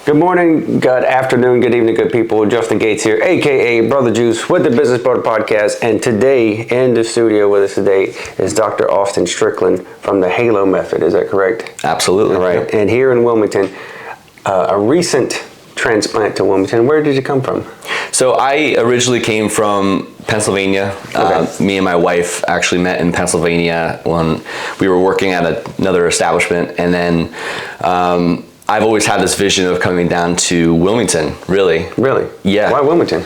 Good morning, good afternoon, good evening, good people. Justin Gates here, aka Brother Juice with the Business Brother Podcast. And today in the studio with us today is Dr. Austin Strickland from the Halo Method. Is that correct? Absolutely. All right. And here in Wilmington, a recent transplant to Wilmington. Where did you come from? So I originally came from Pennsylvania. Okay. Me and my wife actually met in Pennsylvania when we were working at another establishment, and then I've always had this vision of coming down to Wilmington, really. Really? Yeah. Why Wilmington?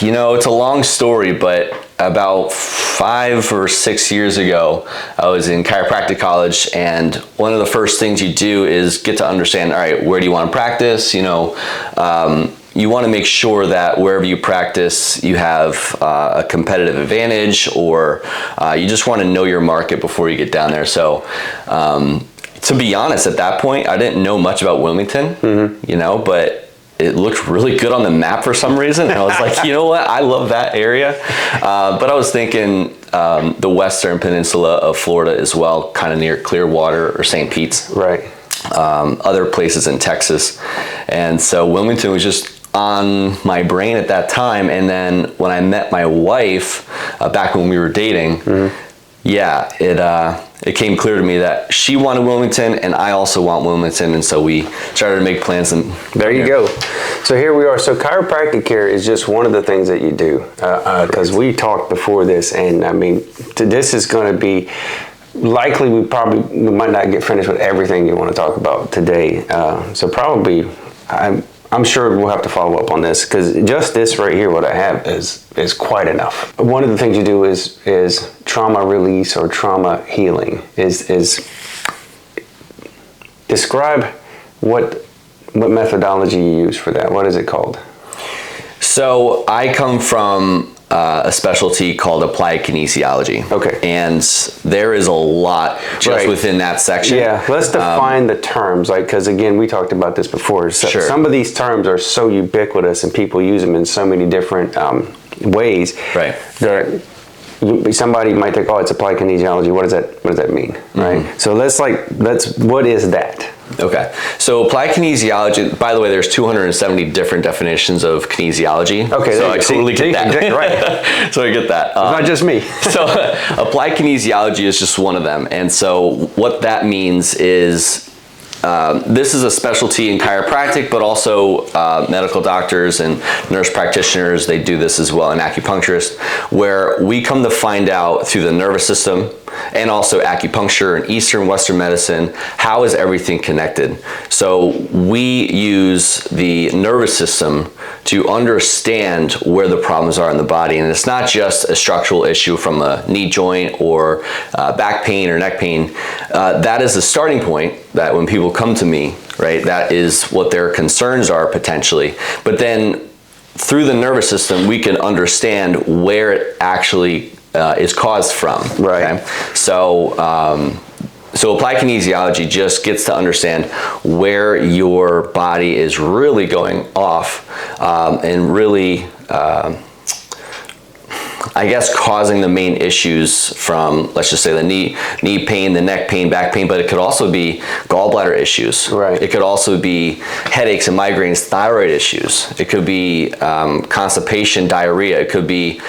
You know, it's a long story, but about 5 or 6 years ago, I was in chiropractic college, and one of the first things you do is get to understand, all right, where do you want to practice? You know, you want to make sure that wherever you practice, you have a competitive advantage, or you just want to know your market before you get down there. So, to be honest, at that point, I didn't know much about Wilmington, you know, but it looked really good on the map for some reason. And I was like, you know what? I love that area. But I was thinking the western peninsula of Florida as well, kind of near Clearwater or St. Pete's. Right. Other places in Texas. And so Wilmington was just on my brain at that time. And then when I met my wife back when we were dating, yeah, it came clear to me that she wanted Wilmington and I also want Wilmington, and so we started to make plans. And there you go. So here we are. So chiropractic care is just one of the things that you do, because we talked before this, and I mean, this is going to be likely we might not get finished with everything you want to talk about today. So probably I'm sure we'll have to follow up on this, because just this right here, what I have is quite enough. One of the things you do is trauma release or trauma healing. Is describe what methodology you use for that. What is it called? So I come from a specialty called Applied Kinesiology. Okay. And there is a lot just within that section. Yeah, let's define the terms, like, because again, we talked about this before. So Sure. Some of these terms are so ubiquitous and people use them in so many different ways. Right. Somebody might think, oh, it's Applied Kinesiology. What does that mean? Right. So let's what is that? Okay, so applied kinesiology, by the way, there's 270 different definitions of kinesiology. Okay, so I totally get that. Right. So I get that. It's not just me. So applied kinesiology is just one of them. And so what that means is this is a specialty in chiropractic, but also medical doctors and nurse practitioners, they do this as well, and acupuncturists, where we come to find out through the nervous system and also acupuncture and Eastern Western medicine, how is everything connected? So we use the nervous system to understand where the problems are in the body. And it's not just a structural issue from a knee joint or back pain or neck pain. That is the starting point that when people come to me, right, that is what their concerns are potentially. But then through the nervous system, we can understand where it actually is caused from. Right. Okay? So applied kinesiology just gets to understand where your body is really going off and really, I guess, causing the main issues from, let's just say, the knee pain, the neck pain, back pain, but it could also be gallbladder issues. Right. It could also be headaches and migraines, thyroid issues. It could be constipation, diarrhea. It could be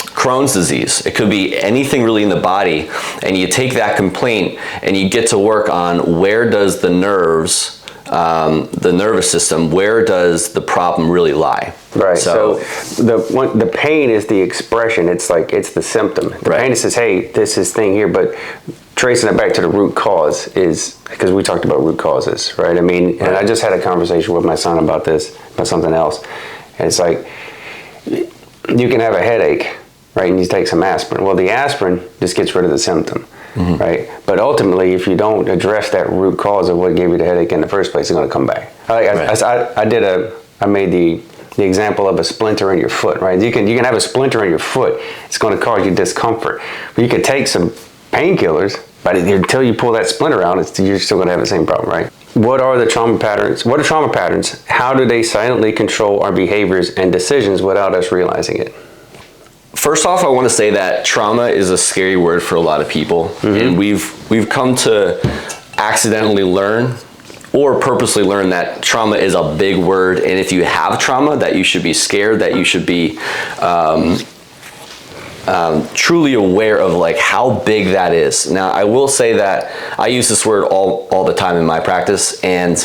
Crohn's disease. It could be anything really in the body, and you take that complaint and you get to work on where does the nerves, the nervous system, where does the problem really lie? Right. So the pain is the expression. It's like it's the symptom. The pain says, hey, this is thing here, but tracing it back to the root cause is, because we talked about root causes, right? I mean, and I just had a conversation with my son about something else, and it's like you can have a headache, right, and you take some aspirin. Well, the aspirin just gets rid of the symptom, right? But ultimately, if you don't address that root cause of what gave you the headache in the first place, it's going to come back. I made the example of a splinter in your foot, right? You can have a splinter in your foot. It's going to cause you discomfort. But you can take some painkillers, but until you pull that splinter out, you're still going to have the same problem, right? What are the trauma patterns? What are trauma patterns? How do they silently control our behaviors and decisions without us realizing it? First off, I want to say that trauma is a scary word for a lot of people, and we've come to accidentally learn or purposely learn that trauma is a big word, and if you have trauma, that you should be scared, that you should be truly aware of like how big that is. Now, I will say that I use this word all the time in my practice, and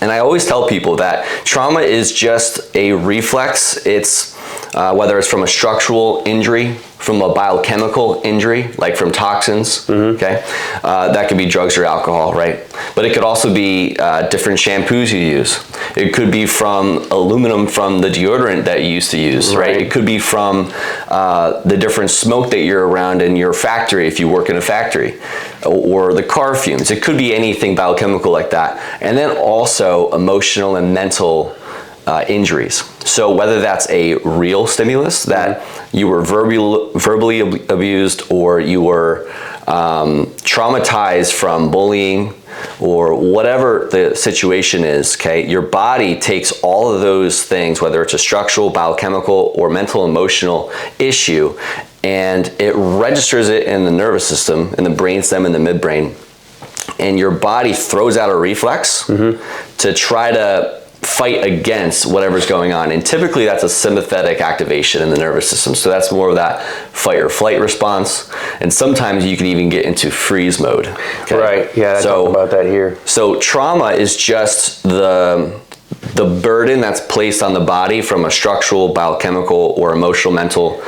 I always tell people that trauma is just a reflex. It's whether it's from a structural injury, from a biochemical injury, like from toxins, okay? That could be drugs or alcohol, right? But it could also be different shampoos you use. It could be from aluminum from the deodorant that you used to use, right? It could be from the different smoke that you're around in your factory if you work in a factory, or the car fumes. It could be anything biochemical like that. And then also emotional and mental injuries. So whether that's a real stimulus that you were verbally abused, or you were traumatized from bullying, or whatever the situation is, okay, your body takes all of those things, whether it's a structural, biochemical, or mental, emotional issue, and it registers it in the nervous system, in the brainstem and the midbrain, and your body throws out a reflex to try to fight against whatever's going on. And typically that's a sympathetic activation in the nervous system. So that's more of that fight or flight response. And sometimes you can even get into freeze mode. Okay? Right, yeah, I talk about that here. So trauma is just the burden that's placed on the body from a structural, biochemical, or emotional, mental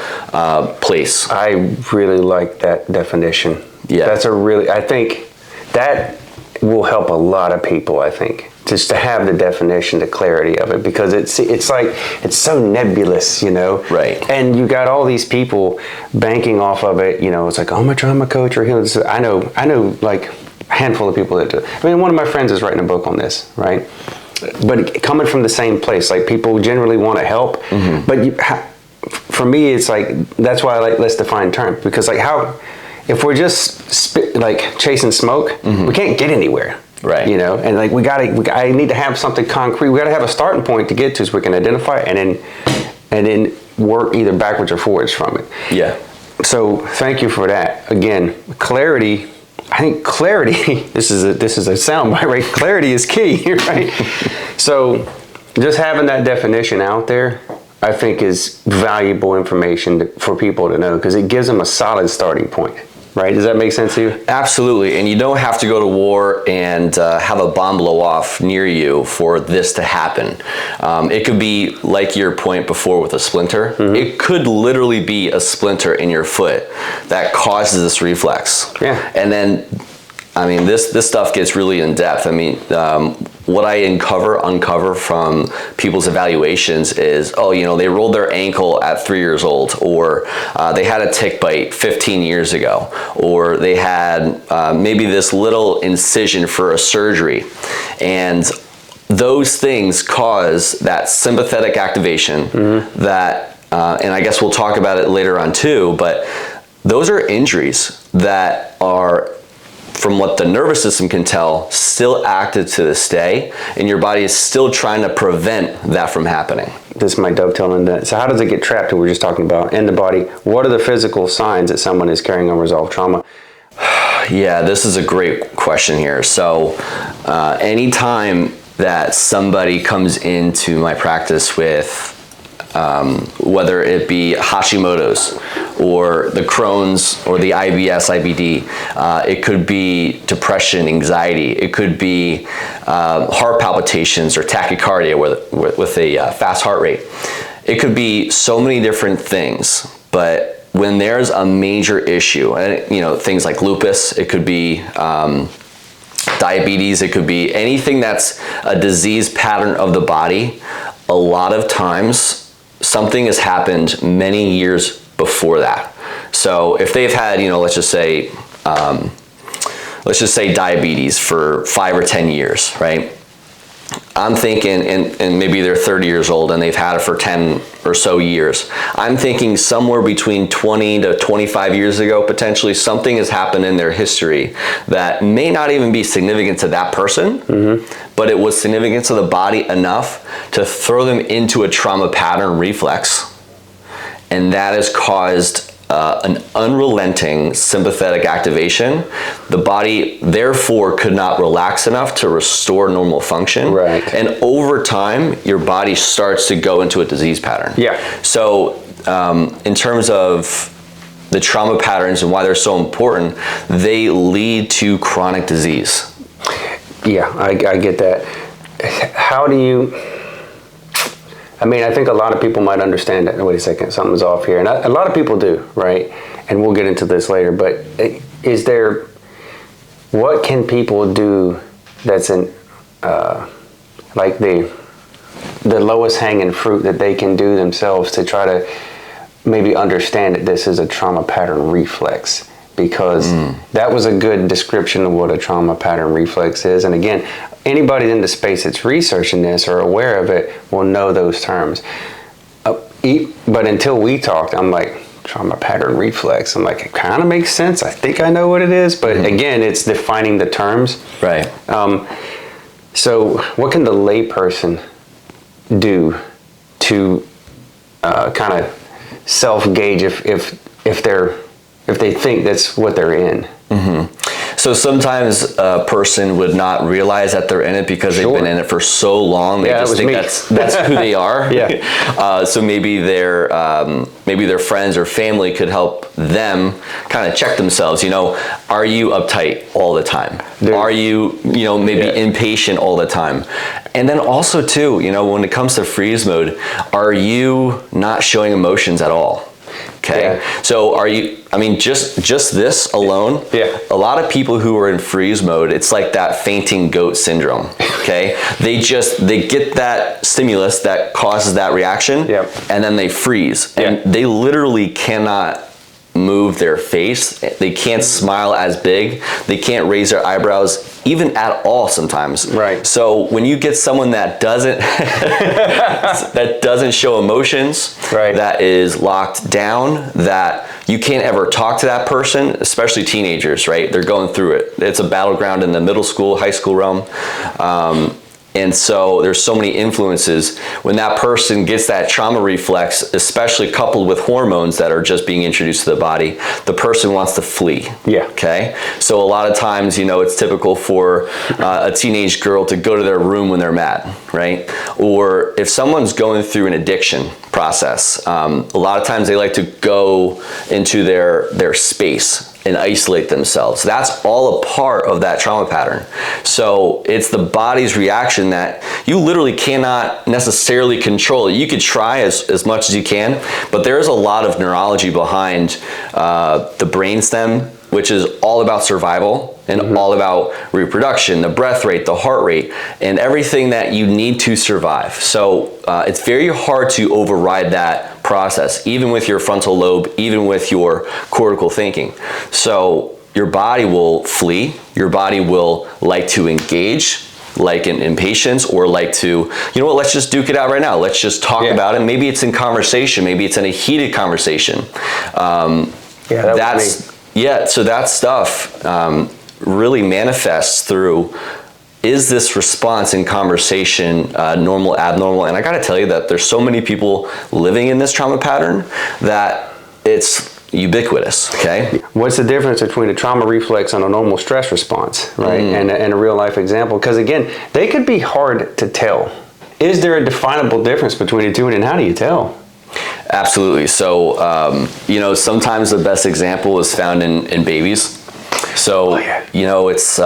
place. I really like that definition. Yeah. I think that will help a lot of people, I think. Just to have the definition, the clarity of it, because it's like, it's so nebulous, you know? Right. And you got all these people banking off of it, you know, it's like, oh, I'm a trauma coach or healing. I know like a handful of people that do. I mean, one of my friends is writing a book on this, right? But coming from the same place, like people generally want to help, but for me, it's like, that's why I like, let's define terms, because like if we're just like chasing smoke, we can't get anywhere. Right. You know, and like I need to have something concrete. We got to have a starting point to get to, so we can identify it and then work either backwards or forwards from it. Yeah. So thank you for that. Again, clarity. I think clarity. This is a soundbite, right? Clarity is key, right? So just having that definition out there, I think, is valuable information for people to know, because it gives them a solid starting point. Right? Does that make sense to you? Absolutely. And you don't have to go to war and have a bomb blow off near you for this to happen. It could be like your point before with a splinter. It could literally be a splinter in your foot that causes this reflex. Yeah. And then, I mean, this stuff gets really in depth. I mean, what I uncover from people's evaluations is, oh, you know, they rolled their ankle at 3 years old, or they had a tick bite 15 years ago, or they had maybe this little incision for a surgery. And those things cause that sympathetic activation that, and I guess we'll talk about it later on too, but those are injuries that are, from what the nervous system can tell, still active to this day, and your body is still trying to prevent that from happening. This might dovetail into that. So how does it get trapped, we were just talking about, in the body? What are the physical signs that someone is carrying unresolved trauma? Yeah, this is a great question here. So anytime that somebody comes into my practice with whether it be Hashimoto's or the Crohn's or the IBS, IBD, it could be depression, anxiety, it could be heart palpitations or tachycardia with a fast heart rate. It could be so many different things, but when there's a major issue, and you know, things like lupus, it could be diabetes, it could be anything that's a disease pattern of the body. A lot of times something has happened many years before that. So if they've had, you know, let's just say diabetes for 5 or 10 years, right? I'm thinking, and maybe they're 30 years old and they've had it for 10 or so years. I'm thinking somewhere between 20 to 25 years ago, potentially something has happened in their history that may not even be significant to that person, but it was significant to the body enough to throw them into a trauma pattern reflex. And that has caused an unrelenting sympathetic activation. The body therefore could not relax enough to restore normal function. Right. And over time, your body starts to go into a disease pattern. Yeah. So in terms of the trauma patterns and why they're so important, they lead to chronic disease. Yeah, I get that. How do you... I mean, I think a lot of people might understand that. Wait a second, something's off here. And a lot of people do, right? And we'll get into this later. But is there... What can people do that's like the lowest hanging fruit that they can do themselves to try to maybe understand that this is a trauma pattern reflex? Because that was a good description of what a trauma pattern reflex is. And again, anybody in the space that's researching this or aware of it will know those terms. But until we talked, I'm like, trauma pattern reflex. I'm like, it kind of makes sense. I think I know what it is. But again, it's defining the terms. Right. So what can the layperson do to kind of self-gauge if they think that's what they're in? So sometimes a person would not realize that they're in it because they've been in it for so long. They just think that's who they are. Yeah. So maybe their friends or family could help them kind of check themselves. Are you uptight all the time? Are you maybe impatient all the time? And then also too, when it comes to freeze mode, are you not showing emotions at all? Okay. Yeah. So just this alone, a lot of people who are in freeze mode, it's like that fainting goat syndrome. Okay. They get that stimulus that causes that reaction, and then they freeze, and they literally cannot move their face. They can't smile as big. They can't raise their eyebrows even at all sometimes. Right. So when you get someone that doesn't that doesn't show emotions, that is locked down, that you can't ever talk to that person, especially teenagers, right? They're going through it. It's a battleground in the middle school, high school realm. And so there's so many influences. When that person gets that trauma reflex, especially coupled with hormones that are just being introduced to the body, the person wants to flee. Yeah. Okay. So a lot of times, it's typical for a teenage girl to go to their room when they're mad, right? Or if someone's going through an addiction process, a lot of times they like to go into their space and isolate themselves. That's all a part of that trauma pattern. So it's the body's reaction that you literally cannot necessarily control. You could try as much as you can, but there's a lot of neurology behind the brainstem, which is all about survival and all about reproduction, the breath rate, the heart rate, and everything that you need to survive. So it's very hard to override that process, even with your frontal lobe, even with your cortical thinking. So your body will flee, your body will like to engage, like in impatience, or like to, let's just duke it out right now. Let's just talk about it. Maybe it's in conversation, maybe it's in a heated conversation. So that stuff really manifests through, is this response in conversation normal, abnormal? And I gotta tell you that there's so many people living in this trauma pattern that it's ubiquitous, okay? What's the difference between a trauma reflex and a normal stress response, right? And a real life example? Because again, they could be hard to tell. Is there a definable difference between the two, and how do you tell? Absolutely. So, sometimes the best example is found in babies. So, it's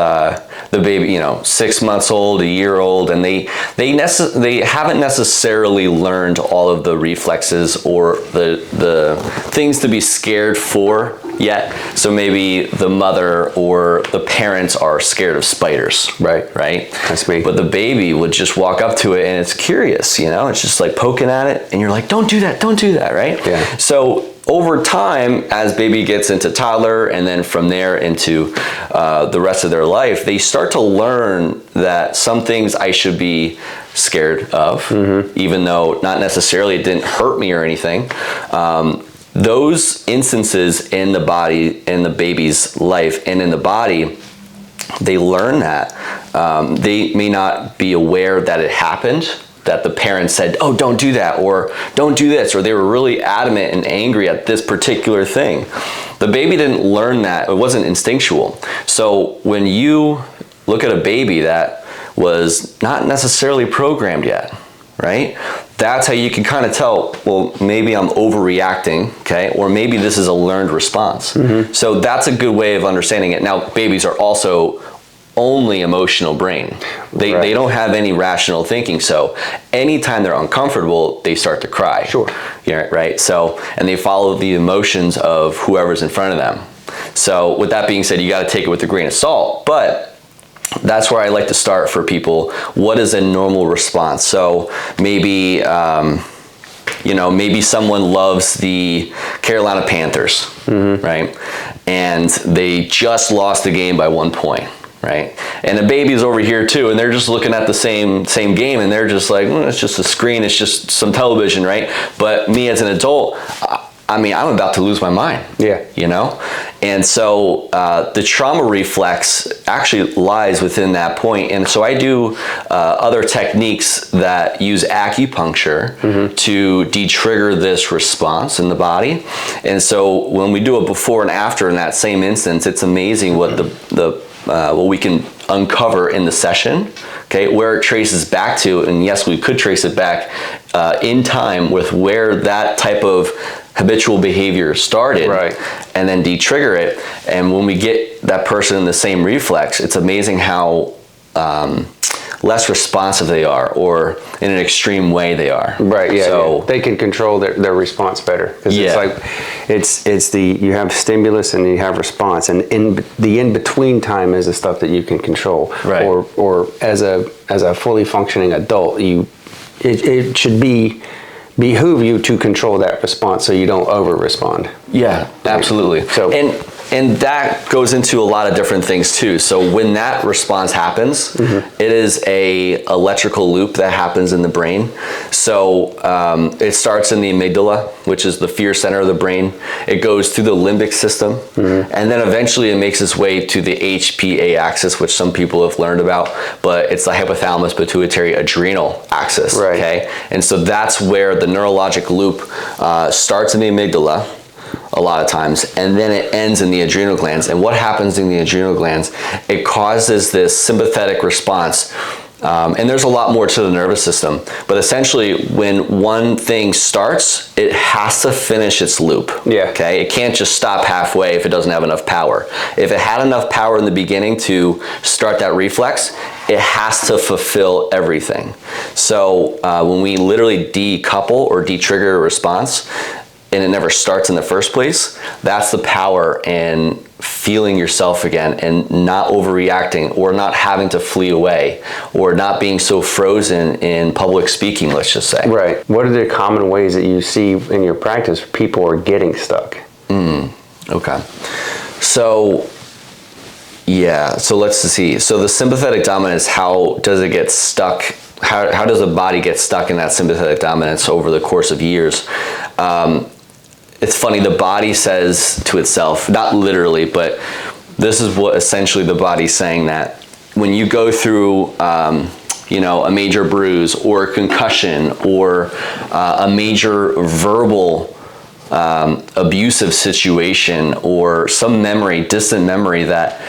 the baby, 6 months old, a year old, and they haven't necessarily learned all of the reflexes or the things to be scared for yet. So maybe the mother or the parents are scared of spiders. Right. That's me. But the baby would just walk up to it and it's curious, it's just like poking at it, and you're like, don't do that, right? Yeah. So over time, as baby gets into toddler and then from there into the rest of their life, they start to learn that some things I should be scared of, even though not necessarily it didn't hurt me or anything. Those instances in the body, in the baby's life and in the body, they learn that. They may not be aware that it happened, that the parents said, oh, don't do that, or don't do this, or they were really adamant and angry at this particular thing. The baby didn't learn that. It wasn't instinctual. So when you look at a baby that was not necessarily programmed yet, right? That's how you can kind of tell, well, maybe I'm overreacting, okay? Or maybe this is a learned response. So that's a good way of understanding it. Now, babies are also only emotional brain. They don't have any rational thinking. So anytime they're uncomfortable, they start to cry. Sure. Yeah, right? So, and they follow the emotions of whoever's in front of them. So with that being said, you got to take it with a grain of salt. But that's where I like to start for people. What is a normal response? So maybe, maybe someone loves the Carolina Panthers, right? And they just lost the game by 1 point, right? And the baby's over here too, and they're just looking at the same game, and they're just like, it's just a screen, it's just some television, right? But me as an adult, I'm about to lose my mind. Yeah. And so the trauma reflex actually lies within that point. And so I do other techniques that use acupuncture to de-trigger this response in the body. And so when we do a before and after in that same instance, it's amazing what what we can uncover in the session, okay, where it traces back to. And yes, we could trace it back in time with where that type of habitual behavior started, right, and then de-trigger it. And when we get that person in the same reflex, it's amazing how less responsive they are, or in an extreme way they are. Right. Yeah. So they can control their response better, because it's like it's you have stimulus and you have response, and in between time is the stuff that you can control. Right. Or as a fully functioning adult, it should behoove you to control that response so you don't over respond. Yeah, absolutely. So and that goes into a lot of different things too. So when that response happens, it is a electrical loop that happens in the brain. So it starts in the amygdala, which is the fear center of the brain. It goes through the limbic system, and then eventually it makes its way to the HPA axis, which some people have learned about, but it's the hypothalamus pituitary adrenal axis. Right. Okay, and so that's where the neurologic loop starts in the amygdala a lot of times, and then it ends in the adrenal glands. And what happens in the adrenal glands, it causes this sympathetic response. And there's a lot more to the nervous system, but essentially when one thing starts, it has to finish its loop. Yeah. Okay. It can't just stop halfway if it doesn't have enough power. If it had enough power in the beginning to start that reflex, it has to fulfill everything. So when we literally decouple or de-trigger a response, and it never starts in the first place, that's the power in feeling yourself again and not overreacting, or not having to flee away, or not being so frozen in public speaking, let's just say. Right. What are the common ways that you see in your practice people are getting stuck? Okay. So, yeah, so let's see. So the sympathetic dominance, how does it get stuck? How does the body get stuck in that sympathetic dominance over the course of years? It's funny, the body says to itself, not literally, but this is what essentially the body's saying, that when you go through a major bruise or a concussion or a major verbal abusive situation, or some memory, distant memory that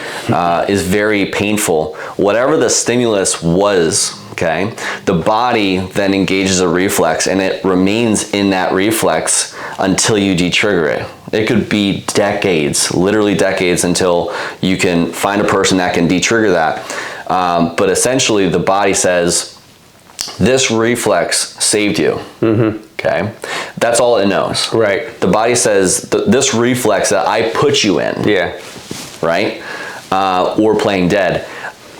is very painful, whatever the stimulus was, okay, the body then engages a reflex, and it remains in that reflex until you de-trigger it. It could be decades, literally decades, until you can find a person that can de-trigger that. But essentially the body says, this reflex saved you. Okay, that's all it knows. Right. The body says this reflex that I put you in. Yeah. Right. Or playing dead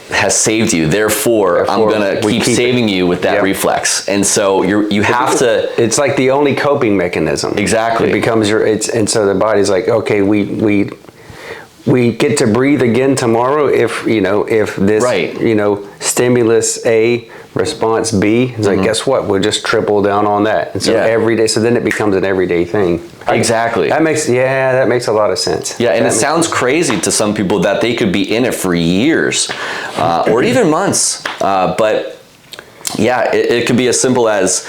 has saved you. Therefore I'm gonna keep saving you with that reflex. And so you have to. It's like the only coping mechanism. Exactly. It becomes and so the body's like, okay, we get to breathe again tomorrow if this stimulus A, response B. It's like, guess what? We'll just triple down on that. And so every day, so then it becomes an everyday thing. Exactly. That makes a lot of sense. Yeah, and it sounds crazy to some people that they could be in it for years or even months. But Yeah, it could be as simple as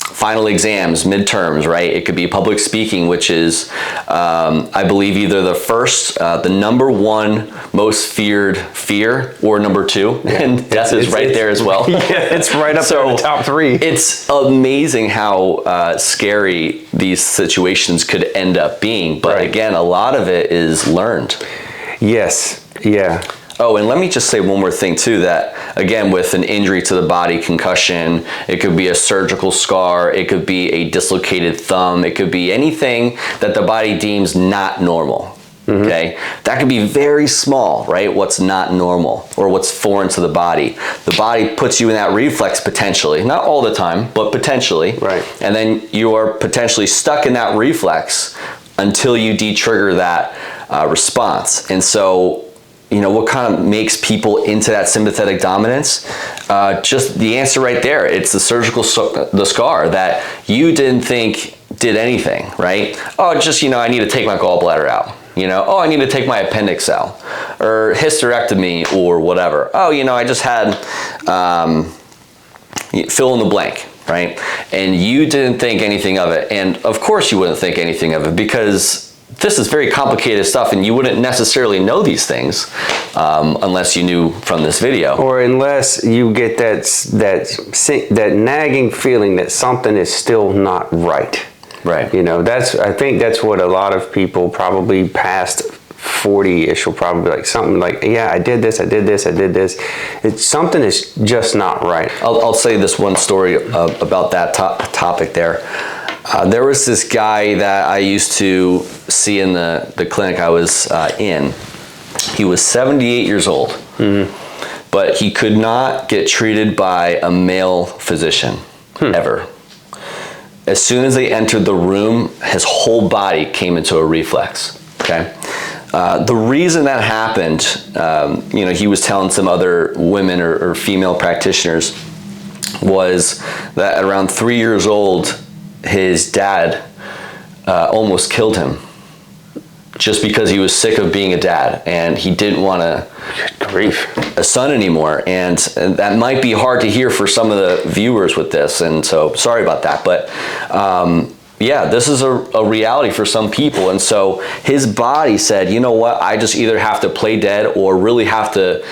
final exams, midterms, right? It could be public speaking, which is, I believe, either the number one most feared fear, or number two, and death is right there as well. Yeah, it's right up there in the top three. It's amazing how scary these situations could end up being, but again, a lot of it is learned. Yes, yeah. Oh, and let me just say one more thing too, that again, with an injury to the body, concussion, it could be a surgical scar, it could be a dislocated thumb, it could be anything that the body deems not normal. Okay, that could be very small, right? What's not normal or what's foreign to the body. The body puts you in that reflex potentially, not all the time, but potentially. Right. And then you are potentially stuck in that reflex until you de-trigger that response. And so, you know, what kind of makes people into that sympathetic dominance? Just the answer right there. It's the surgical the scar that you didn't think did anything, right? Oh, just, you know, I need to take my gallbladder out. You know, oh, I need to take my appendix out, or hysterectomy, or whatever. Oh, you know, I just had fill in the blank, right? And you didn't think anything of it. And of course you wouldn't think anything of it, because this is very complicated stuff, and you wouldn't necessarily know these things unless you knew from this video. Or unless you get that nagging feeling that something is still not right. Right. You know, I think that's what a lot of people probably past 40-ish will probably be like, something like, yeah, I did this. It's something is just not right. I'll say this one story about that topic there. There was this guy that I used to see in the clinic I was in. He was 78 years old, but he could not get treated by a male physician ever. As soon as they entered the room, his whole body came into a reflex, okay? The reason that happened, you know, he was telling some other women or female practitioners, was that at around 3 years old, his dad almost killed him just because he was sick of being a dad, and he didn't want a son anymore. And that might be hard to hear for some of the viewers with this, and so sorry about that, but yeah, this is a reality for some people. And so his body said, you know what, I just either have to play dead or really have to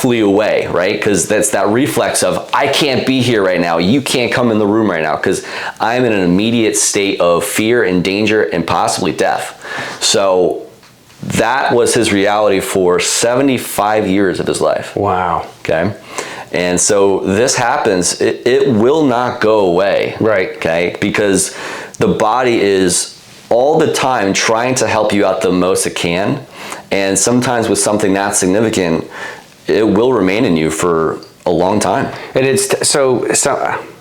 flee away, right? Because that's that reflex of, I can't be here right now, you can't come in the room right now, because I'm in an immediate state of fear and danger and possibly death. So that was his reality for 75 years of his life. Wow. Okay. And so this happens, it will not go away. Right. Okay. Because the body is all the time trying to help you out the most it can. And sometimes with something that significant, it will remain in you for a long time. And it's so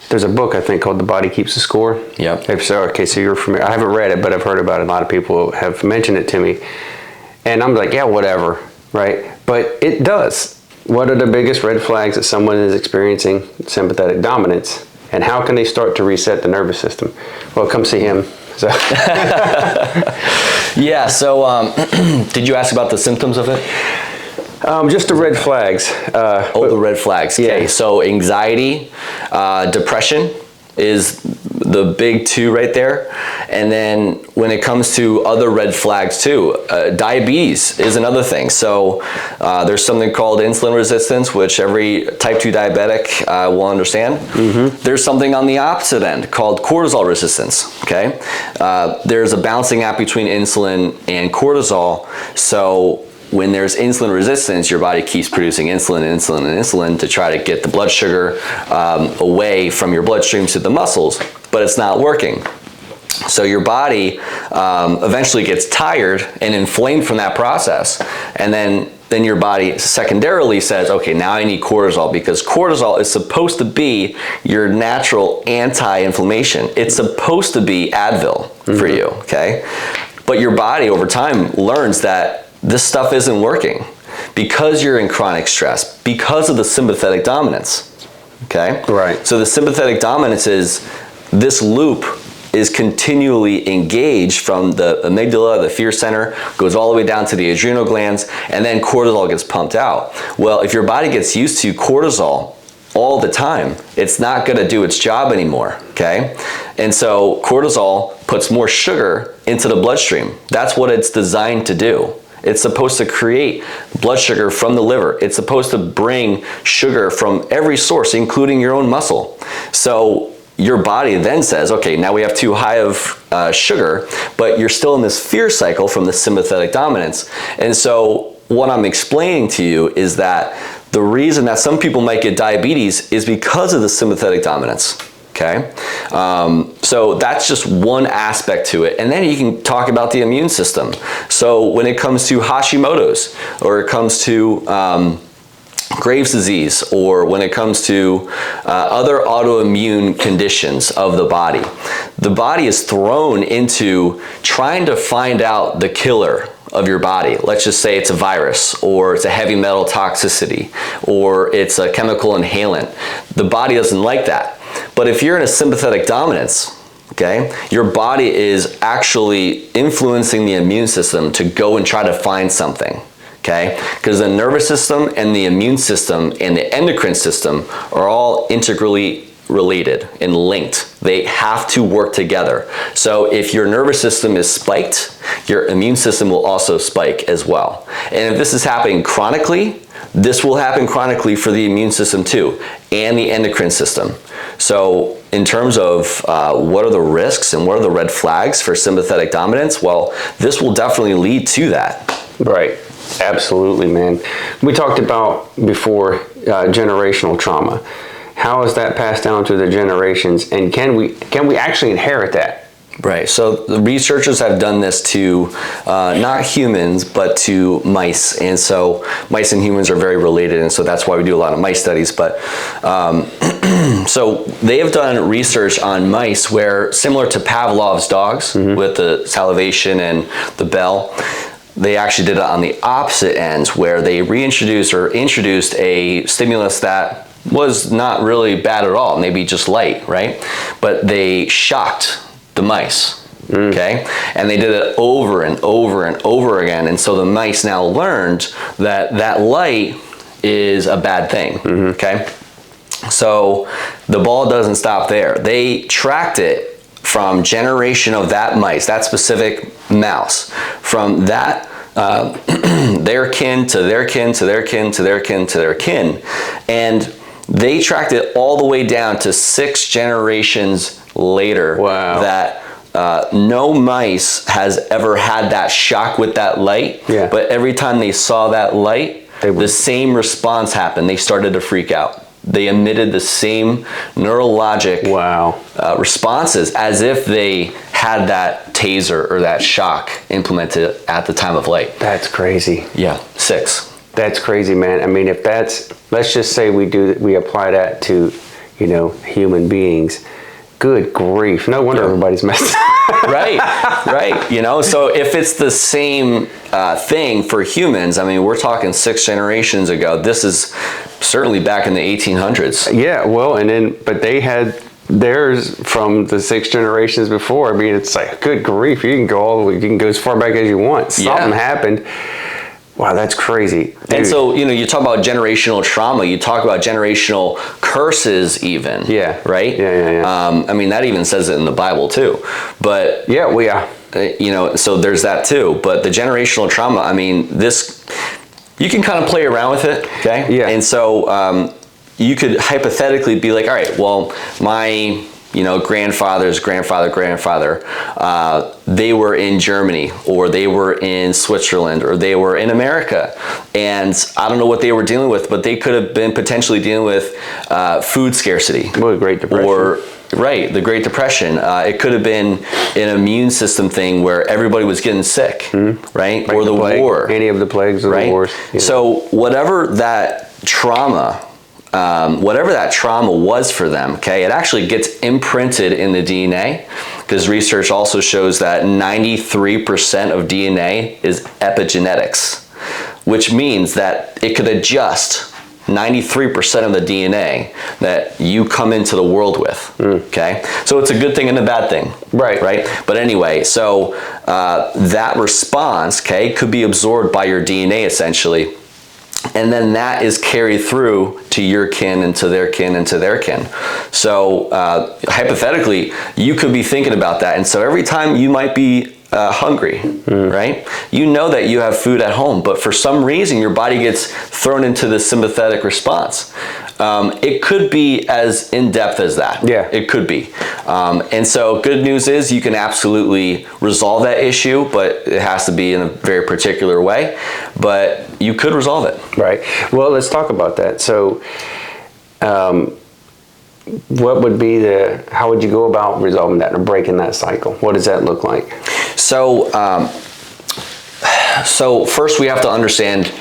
there's a book I think called The Body Keeps the Score. Yep. So you're familiar. I haven't read it, but I've heard about it. A lot of people have mentioned it to me. And I'm like, yeah, whatever, right? But it does. What are the biggest red flags that someone is experiencing sympathetic dominance? And how can they start to reset the nervous system? Well, come see him. So. Yeah, so did you ask about the symptoms of it? Just the red flags. The red flags. Okay, Yeah. so anxiety, depression is the big two right there. And then when it comes to other red flags too, diabetes is another thing. So there's something called insulin resistance, which every type 2 diabetic will understand. There's something on the opposite end called cortisol resistance, okay? There's a balancing act between insulin and cortisol. So when there's insulin resistance, your body keeps producing insulin to try to get the blood sugar away from your bloodstream to the muscles, but it's not working. So your body eventually gets tired and inflamed from that process, and then your body secondarily says, okay, now I need cortisol, because cortisol is supposed to be your natural anti-inflammation. It's supposed to be Advil for you, okay? But your body over time learns that this stuff isn't working because you're in chronic stress, because of the sympathetic dominance, okay? Right. So the sympathetic dominance is this loop is continually engaged from the amygdala, the fear center, goes all the way down to the adrenal glands, and then cortisol gets pumped out. Well, if your body gets used to cortisol all the time, it's not going to do its job anymore, okay? And so cortisol puts more sugar into the bloodstream. That's what it's designed to do. It's supposed to create blood sugar from the liver. It's supposed to bring sugar from every source, including your own muscle. So your body then says, okay, now we have too high of sugar, but you're still in this fear cycle from the sympathetic dominance. And so what I'm explaining to you is that the reason that some people might get diabetes is because of the sympathetic dominance. Okay, so that's just one aspect to it. And then you can talk about the immune system. So when it comes to Hashimoto's, or it comes to Graves' disease, or when it comes to other autoimmune conditions of the body is thrown into trying to find out the killer of your body. Let's just say it's a virus, or it's a heavy metal toxicity, or it's a chemical inhalant. The body doesn't like that. But if you're in a sympathetic dominance, okay, your body is actually influencing the immune system to go and try to find something, okay? Because the nervous system and the immune system and the endocrine system are all integrally related and linked. They have to work together. So if your nervous system is spiked, your immune system will also spike as well. And if this is happening chronically, this will happen chronically for the immune system too, and the endocrine system. So in terms of what are the risks and what are the red flags for sympathetic dominance, well, this will definitely lead to that. Right. Absolutely, man. We talked about before generational trauma. How is that passed down to the generations, and can we actually inherit that? Right. So the researchers have done this to not humans, but to mice. And so mice and humans are very related. And so that's why we do a lot of mice studies. But so they have done research on mice where, similar to Pavlov's dogs, with the salivation and the bell, they actually did it on the opposite end, where they reintroduced or introduced a stimulus that was not really bad at all, maybe just light, right? But they shocked the mice, okay? And they did it over and over and over again. And so the mice now learned that that light is a bad thing, okay? So the ball doesn't stop there. They tracked it from generation of that mice, that specific mouse, from that their kin to their kin to their kin to their kin to their kin. And they tracked it all the way down to 6 generations later. Wow. That no mice has ever had that shock with that light. Yeah. But every time they saw that light, the same response happened. They started to freak out. They emitted the same neurologic responses as if they had that taser or that shock implemented at the time of light. That's crazy. Yeah, 6. That's crazy, man. I mean, if that's, let's just say we apply that to, human beings. Good grief. No wonder everybody's messed up. Right. So if it's the same thing for humans, I mean, we're talking 6 generations ago. This is certainly back in the 1800s. Yeah, well, but they had theirs from the 6 generations before. I mean, it's like, good grief. You can go as far back as you want. Something happened. Wow, that's crazy. Dude. And so, you talk about generational trauma, you talk about generational curses even. Yeah. Right? Yeah. I mean, that even says it in the Bible too. But so there's that too. But the generational trauma, I mean, you can kind of play around with it, okay? Yeah. And so you could hypothetically be like, all right, well, my grandfather's grandfather, they were in Germany, or they were in Switzerland, or they were in America. And I don't know what they were dealing with, but they could have been potentially dealing with food scarcity. Well, the Great Depression. The Great Depression. It could have been an immune system thing where everybody was getting sick, right? Like or the war. Any of the plagues or the wars. Yeah. So whatever that trauma was for them, okay, it actually gets imprinted in the DNA, because research also shows that 93% of DNA is epigenetics, which means that it could adjust 93% of the DNA that you come into the world with, okay? So it's a good thing and a bad thing. Right? But anyway, so that response, okay, could be absorbed by your DNA essentially. And then that is carried through to your kin and to their kin and to their kin. So hypothetically, you could be thinking about that. And so every time you might be hungry, right? You know that you have food at home, but for some reason your body gets thrown into the sympathetic response. It could be as in-depth as that. Yeah. It could be. And so good news is you can absolutely resolve that issue, but it has to be in a very particular way. But you could resolve it. Right. Well, let's talk about that. So what would be how would you go about resolving that or breaking that cycle? What does that look like? So, so first we have to understand,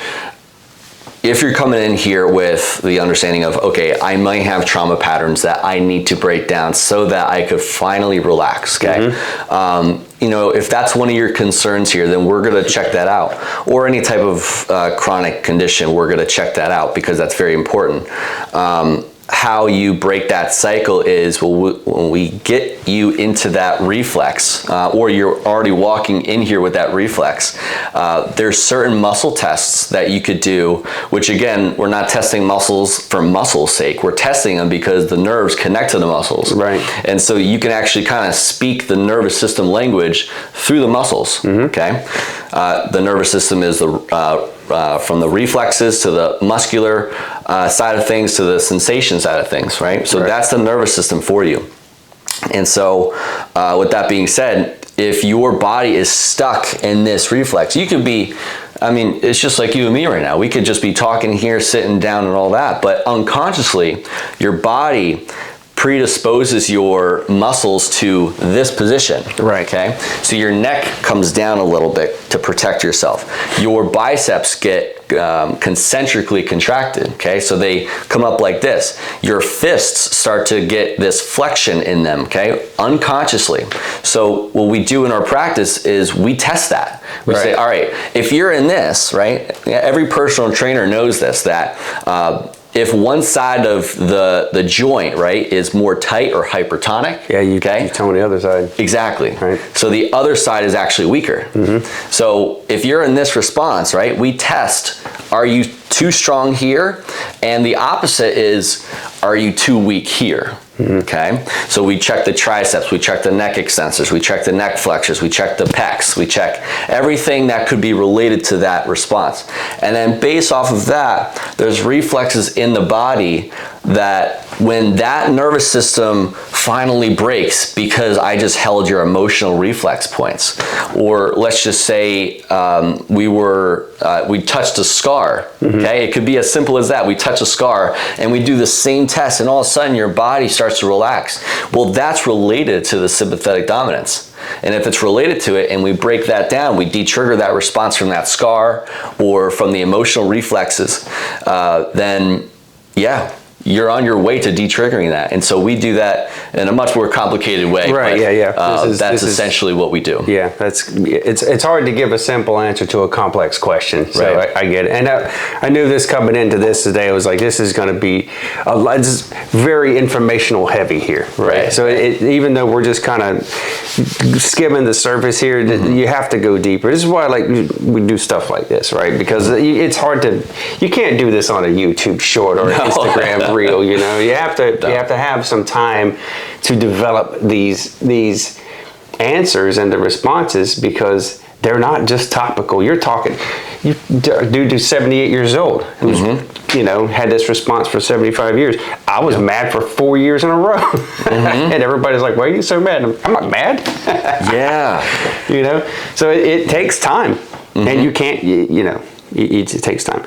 if you're coming in here with the understanding of, okay, I might have trauma patterns that I need to break down so that I could finally relax, okay? You know, if that's one of your concerns here, then we're gonna check that out. Or any type of chronic condition, we're gonna check that out because that's very important. How you break that cycle is when we get you into that reflex, or you're already walking in here with that reflex, there's certain muscle tests that you could do, which again, we're not testing muscles for muscle's sake. We're testing them because the nerves connect to the muscles. Right. And so you can actually kind of speak the nervous system language through the muscles, okay? The nervous system is from the reflexes to the muscular side of things to the sensation side of things, right? So that's the nervous system for you. And so with that being said, if your body is stuck in this reflex, you could be, I mean, it's just like you and me right now. We could just be talking here, sitting down and all that, but unconsciously, your body predisposes your muscles to this position. Right. Okay. So your neck comes down a little bit to protect yourself. Your biceps get concentrically contracted. Okay. So they come up like this. Your fists start to get this flexion in them. Okay. Unconsciously. So what we do in our practice is we test that. We say, all right, if you're in this, right? Every personal trainer knows this, that if one side of the joint, right, is more tight or hypertonic, you tell me the other side. Exactly. Right. So the other side is actually weaker. So if you're in this response, right, we test, are you too strong here? And the opposite is, are you too weak here? Okay, so we check the triceps, we check the neck extensors, we check the neck flexors, we check the pecs, we check everything that could be related to that response. And then based off of that, there's reflexes in the body that when that nervous system finally breaks because I just held your emotional reflex points, or let's just say we touched a scar, okay? It could be as simple as that. We touch a scar and we do the same test and all of a sudden your body starts to relax. Well, that's related to the sympathetic dominance. And if it's related to it and we break that down, we de-trigger that response from that scar or from the emotional reflexes, then yeah, you're on your way to de-triggering that. And so we do that in a much more complicated way. Right, but, that's essentially what we do. Yeah, it's hard to give a simple answer to a complex question. So Right. I get it. And I knew this coming into this today. I was like, this is going to be it's very informational heavy here. Right. So even though we're just kind of skimming the surface here, you have to go deeper. This is why we do stuff like this, right? Because it's hard you can't do this on a YouTube short or Instagram reel, you know. You have to have some time to develop these answers and the responses, because they're not just topical. You're talking, dude who's 78 years old, who's had this response for 75 years. I was mad for 4 years in a row, and everybody's like, "Why are you so mad?" I'm not mad. Yeah, So it takes time, and you can't, it takes time.